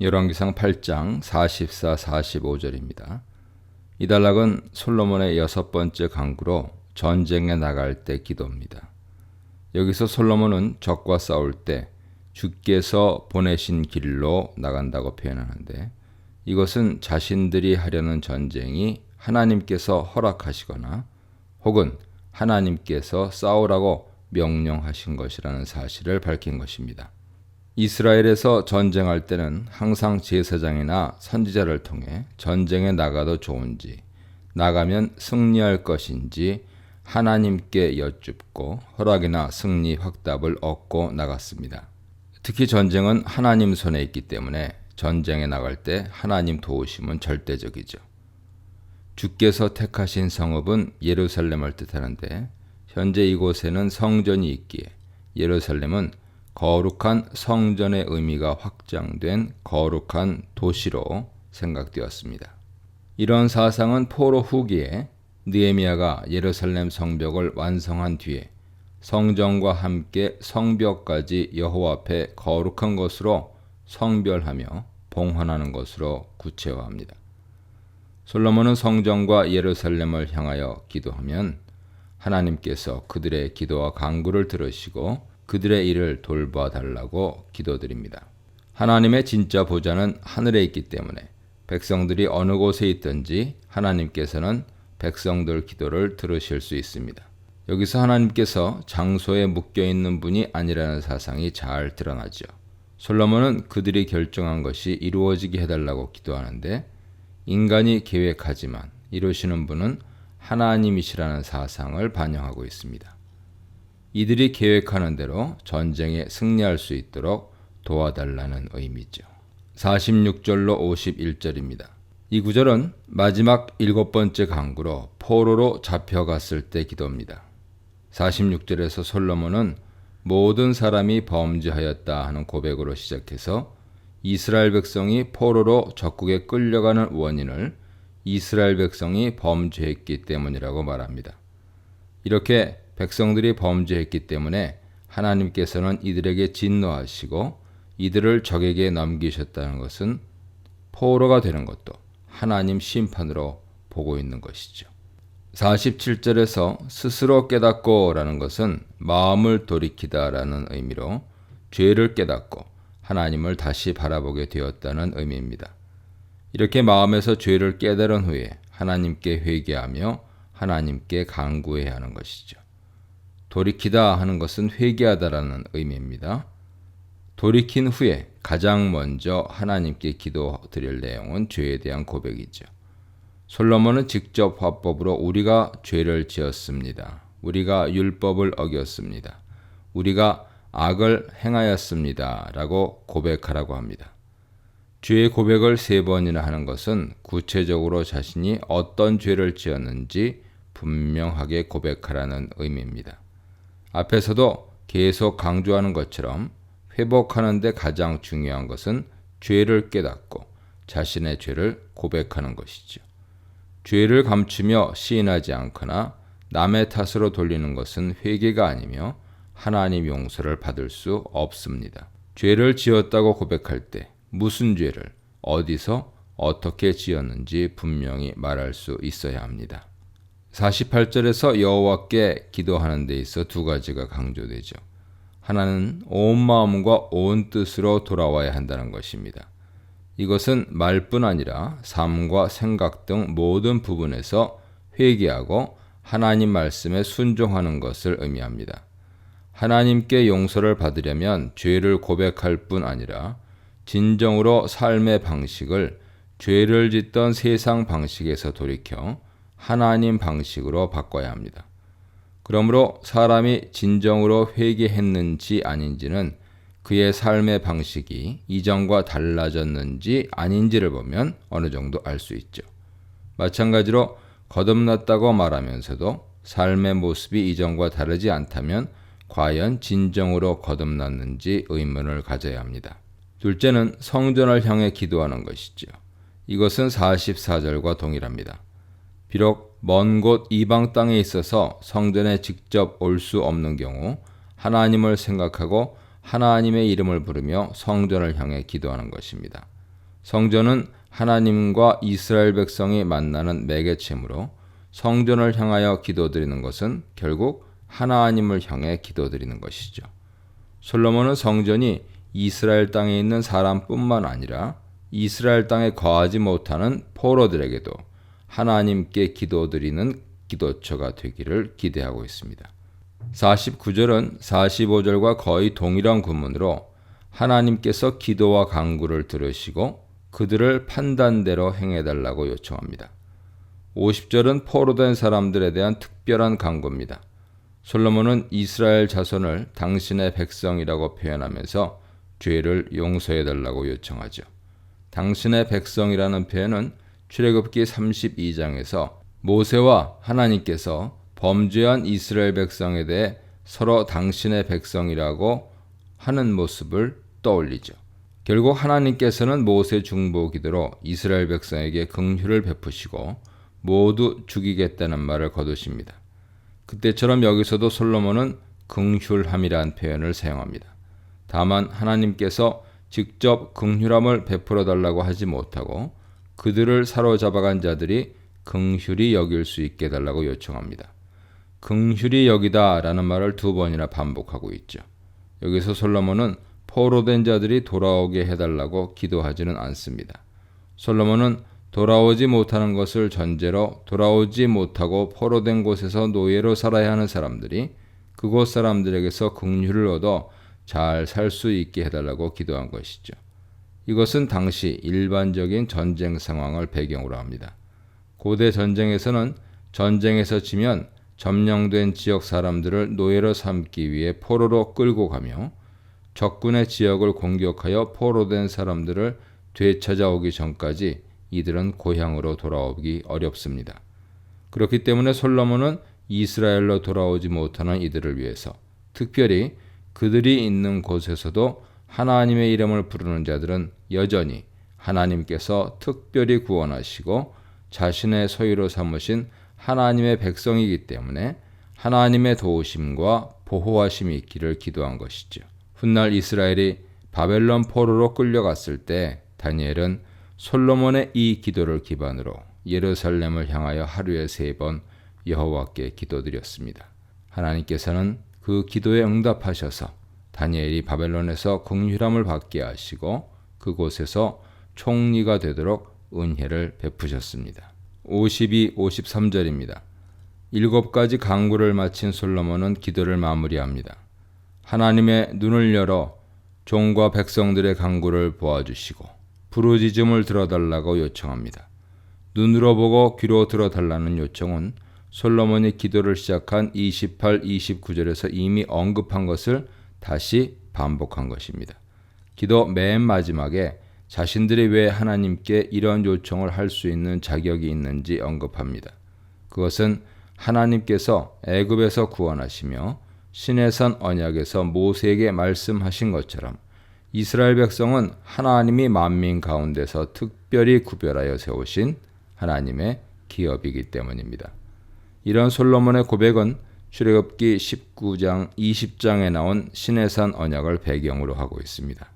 열왕기상 8장 44, 45절입니다. 이달락은 솔로몬의 6번째 강구로 전쟁에 나갈 때 기도입니다. 여기서 솔로몬은 적과 싸울 때 주께서 보내신 길로 나간다고 표현하는데, 이것은 자신들이 하려는 전쟁이 하나님께서 허락하시거나 혹은 하나님께서 싸우라고 명령하신 것이라는 사실을 밝힌 것입니다. 이스라엘에서 전쟁할 때는 항상 제사장이나 선지자를 통해 전쟁에 나가도 좋은지, 나가면 승리할 것인지 하나님께 여쭙고 허락이나 승리 확답을 얻고 나갔습니다. 특히 전쟁은 하나님 손에 있기 때문에 전쟁에 나갈 때 하나님 도우심은 절대적이죠. 주께서 택하신 성읍은 예루살렘을 뜻하는데, 현재 이곳에는 성전이 있기에 예루살렘은 거룩한 성전의 의미가 확장된 거룩한 도시로 생각되었습니다. 이런 사상은 포로 후기에 느헤미야가 예루살렘 성벽을 완성한 뒤에 성전과 함께 성벽까지 여호와 앞에 거룩한 것으로 성별하며 봉헌하는 것으로 구체화합니다. 솔로몬은 성전과 예루살렘을 향하여 기도하면 하나님께서 그들의 기도와 간구를 들으시고 그들의 일을 돌봐 달라고 기도드립니다. 하나님의 진짜 보좌는 하늘에 있기 때문에 백성들이 어느 곳에 있든지 하나님께서는 백성들 기도를 들으실 수 있습니다. 여기서 하나님께서 장소에 묶여있는 분이 아니라는 사상이 잘 드러나죠. 솔로몬은 그들이 결정한 것이 이루어지게 해달라고 기도하는데, 인간이 계획하지만 이루시는 분은 하나님이시라는 사상을 반영하고 있습니다. 이들이 계획하는 대로 전쟁에 승리할 수 있도록 도와달라는 의미죠. 46절로 51절입니다. 이 구절은 마지막 7번째 강구로 포로로 잡혀갔을 때 기도입니다. 46절에서 솔로몬은 모든 사람이 범죄하였다 하는 고백으로 시작해서 이스라엘 백성이 포로로 적국에 끌려가는 원인을 이스라엘 백성이 범죄했기 때문이라고 말합니다. 이렇게 백성들이 범죄했기 때문에 하나님께서는 이들에게 진노하시고 이들을 적에게 넘기셨다는 것은 포로가 되는 것도 하나님 심판으로 보고 있는 것이죠. 47절에서 스스로 깨닫고 라는 것은 마음을 돌이키다 라는 의미로 죄를 깨닫고 하나님을 다시 바라보게 되었다는 의미입니다. 이렇게 마음에서 죄를 깨달은 후에 하나님께 회개하며 하나님께 간구해야 하는 것이죠. 돌이키다 하는 것은 회개하다라는 의미입니다. 돌이킨 후에 가장 먼저 하나님께 기도드릴 내용은 죄에 대한 고백이죠. 솔로몬은 직접 화법으로 우리가 죄를 지었습니다. 우리가 율법을 어겼습니다. 우리가 악을 행하였습니다. 라고 고백하라고 합니다. 죄의 고백을 3번이나 하는 것은 구체적으로 자신이 어떤 죄를 지었는지 분명하게 고백하라는 의미입니다. 앞에서도 계속 강조하는 것처럼 회복하는 데 가장 중요한 것은 죄를 깨닫고 자신의 죄를 고백하는 것이죠. 죄를 감추며 시인하지 않거나 남의 탓으로 돌리는 것은 회개가 아니며 하나님 용서를 받을 수 없습니다. 죄를 지었다고 고백할 때 무슨 죄를 어디서 어떻게 지었는지 분명히 말할 수 있어야 합니다. 48절에서 여호와께 기도하는 데 있어 2가지가 강조되죠. 하나는 온 마음과 온 뜻으로 돌아와야 한다는 것입니다. 이것은 말뿐 아니라 삶과 생각 등 모든 부분에서 회개하고 하나님 말씀에 순종하는 것을 의미합니다. 하나님께 용서를 받으려면 죄를 고백할 뿐 아니라 진정으로 삶의 방식을 죄를 짓던 세상 방식에서 돌이켜 하나님 방식으로 바꿔야 합니다. 그러므로 사람이 진정으로 회개했는지 아닌지는 그의 삶의 방식이 이전과 달라졌는지 아닌지를 보면 어느 정도 알 수 있죠. 마찬가지로 거듭났다고 말하면서도 삶의 모습이 이전과 다르지 않다면 과연 진정으로 거듭났는지 의문을 가져야 합니다. 둘째는 성전을 향해 기도하는 것이죠. 이것은 44절과 동일합니다. 비록 먼 곳 이방 땅에 있어서 성전에 직접 올 수 없는 경우 하나님을 생각하고 하나님의 이름을 부르며 성전을 향해 기도하는 것입니다. 성전은 하나님과 이스라엘 백성이 만나는 매개체므로 성전을 향하여 기도드리는 것은 결국 하나님을 향해 기도드리는 것이죠. 솔로몬은 성전이 이스라엘 땅에 있는 사람뿐만 아니라 이스라엘 땅에 거하지 못하는 포로들에게도 하나님께 기도드리는 기도처가 되기를 기대하고 있습니다. 49절은 45절과 거의 동일한 구문으로 하나님께서 기도와 간구를 들으시고 그들을 판단대로 행해달라고 요청합니다. 50절은 포로된 사람들에 대한 특별한 간구입니다. 솔로몬은 이스라엘 자손을 당신의 백성이라고 표현하면서 죄를 용서해달라고 요청하죠. 당신의 백성이라는 표현은 출애굽기 32장에서 모세와 하나님께서 범죄한 이스라엘 백성에 대해 서로 당신의 백성이라고 하는 모습을 떠올리죠. 결국 하나님께서는 모세 중보 기도로 이스라엘 백성에게 긍휼을 베푸시고 모두 죽이겠다는 말을 거두십니다. 그때처럼 여기서도 솔로몬은 긍휼함이라는 표현을 사용합니다. 다만 하나님께서 직접 긍휼함을 베풀어 달라고 하지 못하고 그들을 사로잡아간 자들이 긍휼히 여길 수 있게 해달라고 요청합니다. 긍휼히 여기다 라는 말을 2번이나 반복하고 있죠. 여기서 솔로몬은 포로된 자들이 돌아오게 해달라고 기도하지는 않습니다. 솔로몬은 돌아오지 못하는 것을 전제로 돌아오지 못하고 포로된 곳에서 노예로 살아야 하는 사람들이 그곳 사람들에게서 긍휼을 얻어 잘 살 수 있게 해달라고 기도한 것이죠. 이것은 당시 일반적인 전쟁 상황을 배경으로 합니다. 고대 전쟁에서는 전쟁에서 지면 점령된 지역 사람들을 노예로 삼기 위해 포로로 끌고 가며 적군의 지역을 공격하여 포로된 사람들을 되찾아오기 전까지 이들은 고향으로 돌아오기 어렵습니다. 그렇기 때문에 솔로몬은 이스라엘로 돌아오지 못하는 이들을 위해서 특별히 그들이 있는 곳에서도 하나님의 이름을 부르는 자들은 여전히 하나님께서 특별히 구원하시고 자신의 소유로 삼으신 하나님의 백성이기 때문에 하나님의 도우심과 보호하심이 있기를 기도한 것이죠. 훗날 이스라엘이 바벨론 포로로 끌려갔을 때 다니엘은 솔로몬의 이 기도를 기반으로 예루살렘을 향하여 하루에 3번 여호와께 기도드렸습니다. 하나님께서는 그 기도에 응답하셔서 다니엘이 바벨론에서 긍휼함을 받게 하시고 그곳에서 총리가 되도록 은혜를 베푸셨습니다. 52, 53절입니다. 7가지 간구를 마친 솔로몬은 기도를 마무리합니다. 하나님의 눈을 열어 종과 백성들의 간구를 보아주시고 부르짖음을 들어달라고 요청합니다. 눈으로 보고 귀로 들어달라는 요청은 솔로몬이 기도를 시작한 28, 29절에서 이미 언급한 것을 다시 반복한 것입니다. 기도 맨 마지막에 자신들이 왜 하나님께 이런 요청을 할 수 있는 자격이 있는지 언급합니다. 그것은 하나님께서 애굽에서 구원하시며 시내산 언약에서 모세에게 말씀하신 것처럼 이스라엘 백성은 하나님이 만민 가운데서 특별히 구별하여 세우신 하나님의 기업이기 때문입니다. 이런 솔로몬의 고백은 출애굽기 19장 20장에 나온 시내산 언약을 배경으로 하고 있습니다.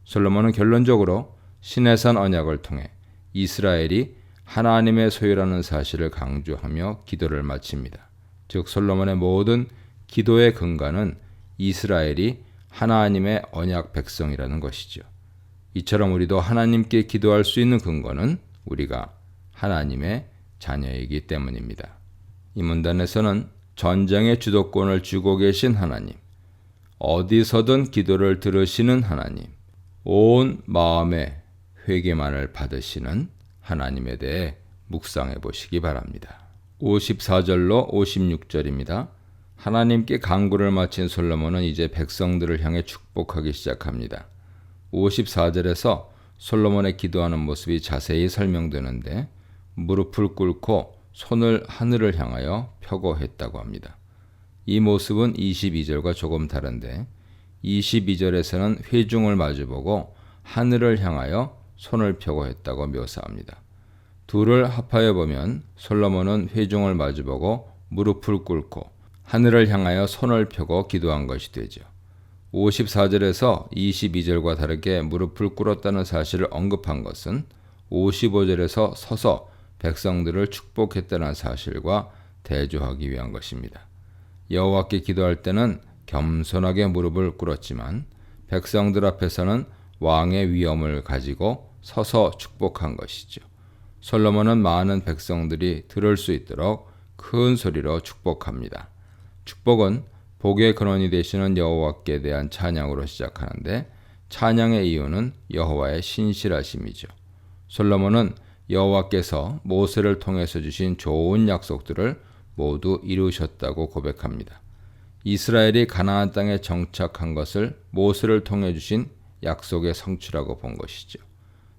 솔로몬은 결론적으로 시내산 언약을 통해 이스라엘이 하나님의 소유라는 사실을 강조하며 기도를 마칩니다. 즉 솔로몬의 모든 기도의 근간은 이스라엘이 하나님의 언약 백성이라는 것이죠. 이처럼 우리도 하나님께 기도할 수 있는 근거는 우리가 하나님의 자녀이기 때문입니다. 이 문단에서는 전쟁의 주도권을 쥐고 계신 하나님, 어디서든 기도를 들으시는 하나님, 온 마음의 회개만을 받으시는 하나님에 대해 묵상해 보시기 바랍니다. 54절로 56절입니다. 하나님께 간구를 마친 솔로몬은 이제 백성들을 향해 축복하기 시작합니다. 54절에서 솔로몬의 기도하는 모습이 자세히 설명되는데 무릎을 꿇고 손을 하늘을 향하여 펴고 했다고 합니다. 이 모습은 22절과 조금 다른데 22절에서는 회중을 마주보고 하늘을 향하여 손을 펴고 했다고 묘사합니다. 둘을 합하여 보면 솔로몬은 회중을 마주보고 무릎을 꿇고 하늘을 향하여 손을 펴고 기도한 것이 되죠. 54절에서 22절과 다르게 무릎을 꿇었다는 사실을 언급한 것은 55절에서 서서 백성들을 축복했다는 사실과 대조하기 위한 것입니다. 여호와께 기도할 때는 겸손하게 무릎을 꿇었지만 백성들 앞에서는 왕의 위엄을 가지고 서서 축복한 것이죠. 솔로몬은 많은 백성들이 들을 수 있도록 큰 소리로 축복합니다. 축복은 복의 근원이 되시는 여호와께 대한 찬양으로 시작하는데 찬양의 이유는 여호와의 신실하심이죠. 솔로몬은 여호와께서 모세를 통해서 주신 좋은 약속들을 모두 이루셨다고 고백합니다. 이스라엘이 가나안 땅에 정착한 것을 모세를 통해 주신 약속의 성취라고 본 것이죠.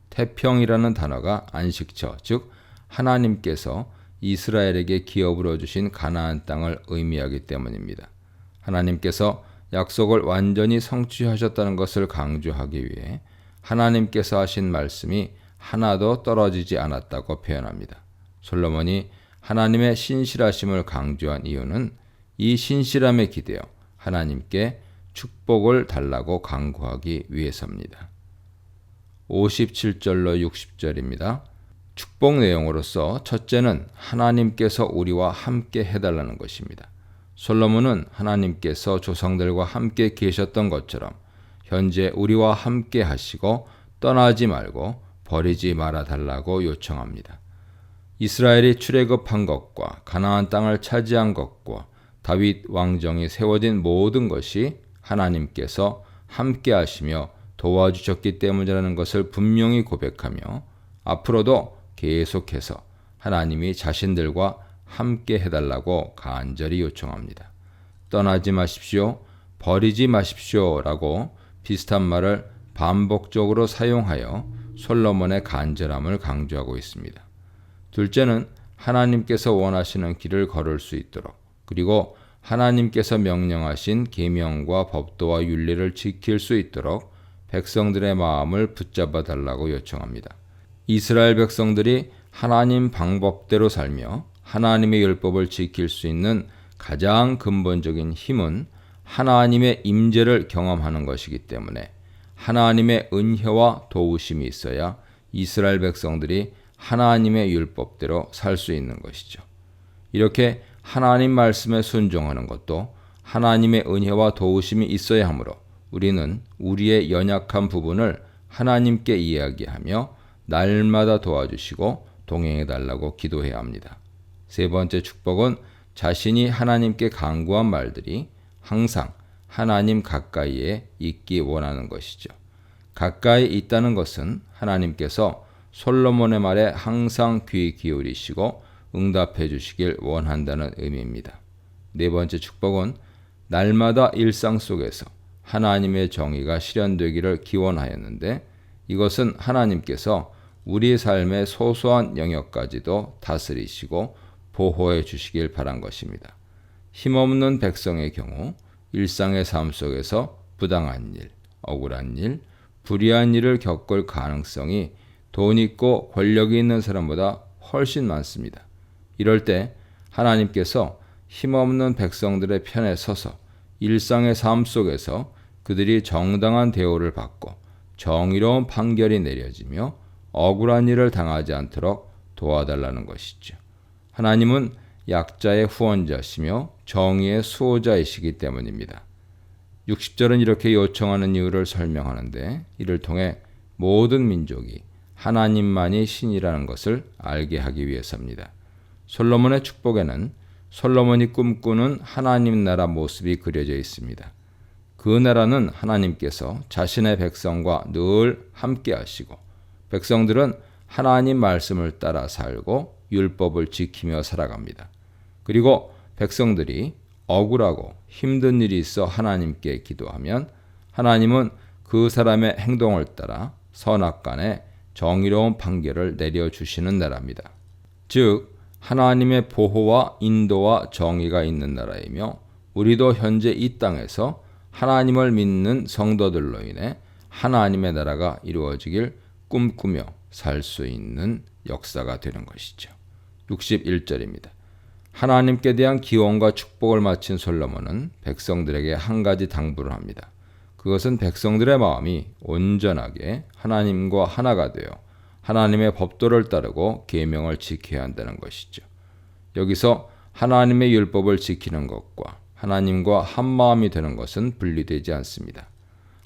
태평이라는 단어가 안식처, 즉 하나님께서 이스라엘에게 기업으로 주신 가나안 땅을 의미하기 때문입니다. 하나님께서 약속을 완전히 성취하셨다는 것을 강조하기 위해 하나님께서 하신 말씀이 하나도 떨어지지 않았다고 표현합니다. 솔로몬이 하나님의 신실하심을 강조한 이유는 이 신실함에 기대어 하나님께 축복을 달라고 간구하기 위해서입니다. 57절로 60절입니다. 축복 내용으로서 첫째는 하나님께서 우리와 함께 해달라는 것입니다. 솔로몬은 하나님께서 조상들과 함께 계셨던 것처럼 현재 우리와 함께 하시고 떠나지 말고 버리지 말아 달라고 요청합니다. 이스라엘이 출애굽한 것과 가나안 땅을 차지한 것과 다윗 왕정이 세워진 모든 것이 하나님께서 함께 하시며 도와주셨기 때문이라는 것을 분명히 고백하며 앞으로도 계속해서 하나님이 자신들과 함께 해달라고 간절히 요청합니다. 떠나지 마십시오, 버리지 마십시오 라고 비슷한 말을 반복적으로 사용하여 솔로몬의 간절함을 강조하고 있습니다. 둘째는 하나님께서 원하시는 길을 걸을 수 있도록 그리고 하나님께서 명령하신 계명과 법도와 윤리를 지킬 수 있도록 백성들의 마음을 붙잡아 달라고 요청합니다. 이스라엘 백성들이 하나님 방법대로 살며 하나님의 율법을 지킬 수 있는 가장 근본적인 힘은 하나님의 임재를 경험하는 것이기 때문에 하나님의 은혜와 도우심이 있어야 이스라엘 백성들이 하나님의 율법대로 살 수 있는 것이죠. 이렇게 하나님 말씀에 순종하는 것도 하나님의 은혜와 도우심이 있어야 하므로 우리는 우리의 연약한 부분을 하나님께 이야기하며 날마다 도와주시고 동행해 달라고 기도해야 합니다. 세 번째 축복은 자신이 하나님께 간구한 말들이 항상 하나님 가까이에 있기 원하는 것이죠. 가까이 있다는 것은 하나님께서 솔로몬의 말에 항상 귀 기울이시고 응답해 주시길 원한다는 의미입니다. 네 번째 축복은 날마다 일상 속에서 하나님의 정의가 실현되기를 기원하였는데 이것은 하나님께서 우리 삶의 소소한 영역까지도 다스리시고 보호해 주시길 바란 것입니다. 힘없는 백성의 경우 일상의 삶 속에서 부당한 일, 억울한 일, 불의한 일을 겪을 가능성이 돈 있고 권력이 있는 사람보다 훨씬 많습니다. 이럴 때 하나님께서 힘없는 백성들의 편에 서서 일상의 삶 속에서 그들이 정당한 대우를 받고 정의로운 판결이 내려지며 억울한 일을 당하지 않도록 도와달라는 것이죠. 하나님은 약자의 후원자시며 정의의 수호자이시기 때문입니다. 60절은 이렇게 요청하는 이유를 설명하는데 이를 통해 모든 민족이 하나님만이 신이라는 것을 알게 하기 위해서입니다. 솔로몬의 축복에는 솔로몬이 꿈꾸는 하나님 나라 모습이 그려져 있습니다. 그 나라는 하나님께서 자신의 백성과 늘 함께 하시고 백성들은 하나님 말씀을 따라 살고 율법을 지키며 살아갑니다. 그리고 백성들이 억울하고 힘든 일이 있어 하나님께 기도하면 하나님은 그 사람의 행동을 따라 선악간에 정의로운 판결을 내려주시는 나라입니다. 즉 하나님의 보호와 인도와 정의가 있는 나라이며 우리도 현재 이 땅에서 하나님을 믿는 성도들로 인해 하나님의 나라가 이루어지길 꿈꾸며 살 수 있는 역사가 되는 것이죠. 61절입니다. 하나님께 대한 기원과 축복을 마친 솔로몬은 백성들에게 한 가지 당부를 합니다. 그것은 백성들의 마음이 온전하게 하나님과 하나가 되어 하나님의 법도를 따르고 계명을 지켜야 한다는 것이죠. 여기서 하나님의 율법을 지키는 것과 하나님과 한 마음이 되는 것은 분리되지 않습니다.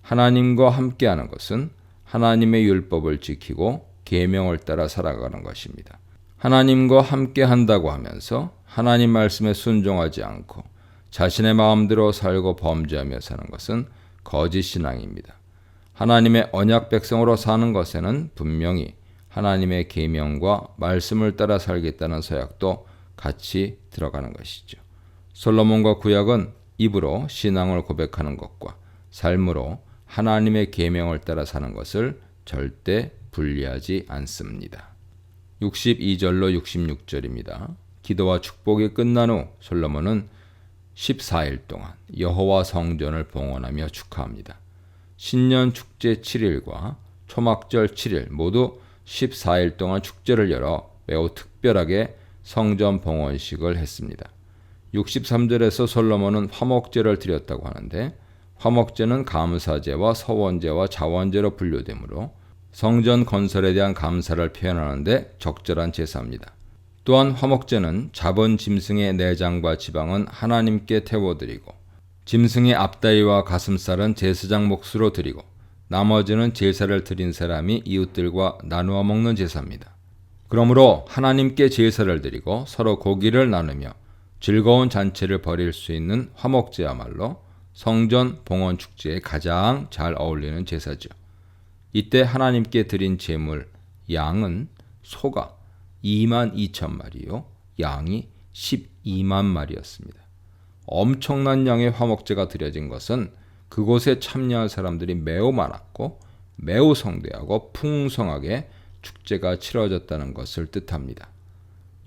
하나님과 함께하는 것은 하나님의 율법을 지키고 계명을 따라 살아가는 것입니다. 하나님과 함께한다고 하면서 하나님 말씀에 순종하지 않고 자신의 마음대로 살고 범죄하며 사는 것은 거짓 신앙입니다. 하나님의 언약 백성으로 사는 것에는 분명히 하나님의 계명과 말씀을 따라 살겠다는 서약도 같이 들어가는 것이죠. 솔로몬과 구약은 입으로 신앙을 고백하는 것과 삶으로 하나님의 계명을 따라 사는 것을 절대 분리하지 않습니다. 62절로 66절입니다. 기도와 축복이 끝난 후 솔로몬은 14일 동안 여호와 성전을 봉헌하며 축하합니다. 신년 축제 7일과 초막절 7일 모두 14일 동안 축제를 열어 매우 특별하게 성전 봉헌식을 했습니다. 63절에서 솔로몬은 화목제를 드렸다고 하는데 화목제는 감사제와 서원제와 자원제로 분류되므로 성전 건설에 대한 감사를 표현하는데 적절한 제사입니다. 또한 화목제는 잡은 짐승의 내장과 지방은 하나님께 태워드리고 짐승의 앞다리와 가슴살은 제사장 몫으로 드리고 나머지는 제사를 드린 사람이 이웃들과 나누어 먹는 제사입니다. 그러므로 하나님께 제사를 드리고 서로 고기를 나누며 즐거운 잔치를 벌일 수 있는 화목제야말로 성전 봉헌 축제에 가장 잘 어울리는 제사죠. 이때 하나님께 드린 제물 양은 소가 22,000마리요 양이 12만 마리였습니다. 엄청난 양의 화목제가 드려진 것은 그곳에 참여한 사람들이 매우 많았고 매우 성대하고 풍성하게 축제가 치러졌다는 것을 뜻합니다.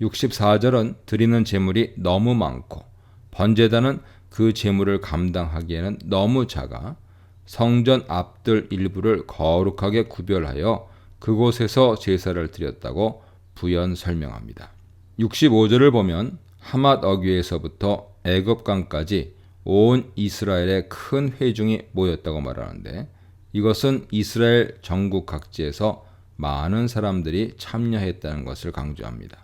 64절은 드리는 제물이 너무 많고 번제단은 그 제물을 감당하기에는 너무 작아 성전 앞들 일부를 거룩하게 구별하여 그곳에서 제사를 드렸다고 부연 설명합니다. 65절을 보면 하맛 어귀에서부터 애굽강까지 온 이스라엘의 큰 회중이 모였다고 말하는데 이것은 이스라엘 전국 각지에서 많은 사람들이 참여했다는 것을 강조합니다.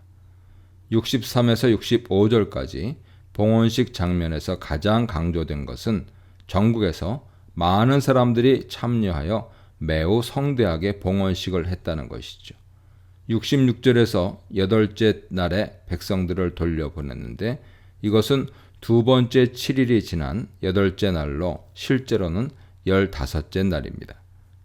63에서 65절까지 봉헌식 장면에서 가장 강조된 것은 전국에서 많은 사람들이 참여하여 매우 성대하게 봉헌식을 했다는 것이죠. 66절에서 8째 날에 백성들을 돌려보냈는데 이것은 두 번째 7일이 지난 8째 날로 실제로는 15째 날입니다.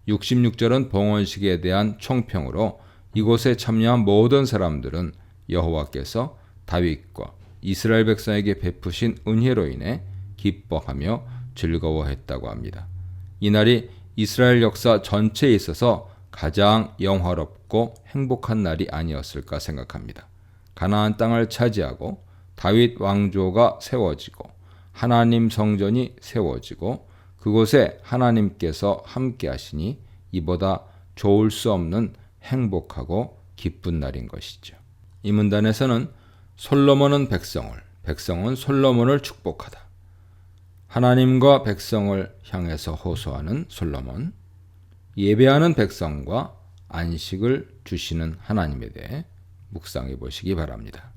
66절은 봉헌식에 대한 총평으로 이곳에 참여한 모든 사람들은 여호와께서 다윗과 이스라엘 백성에게 베푸신 은혜로 인해 기뻐하며 즐거워했다고 합니다. 이날이 이스라엘 역사 전체에 있어서 가장 영화롭고 행복한 날이 아니었을까 생각합니다. 가나안 땅을 차지하고 다윗 왕조가 세워지고 하나님 성전이 세워지고 그곳에 하나님께서 함께 하시니 이보다 좋을 수 없는 행복하고 기쁜 날인 것이죠. 이 문단에서는 솔로몬은 백성을, 백성은 솔로몬을 축복하다. 하나님과 백성을 향해서 호소하는 솔로몬, 예배하는 백성과 안식을 주시는 하나님에 대해 묵상해 보시기 바랍니다.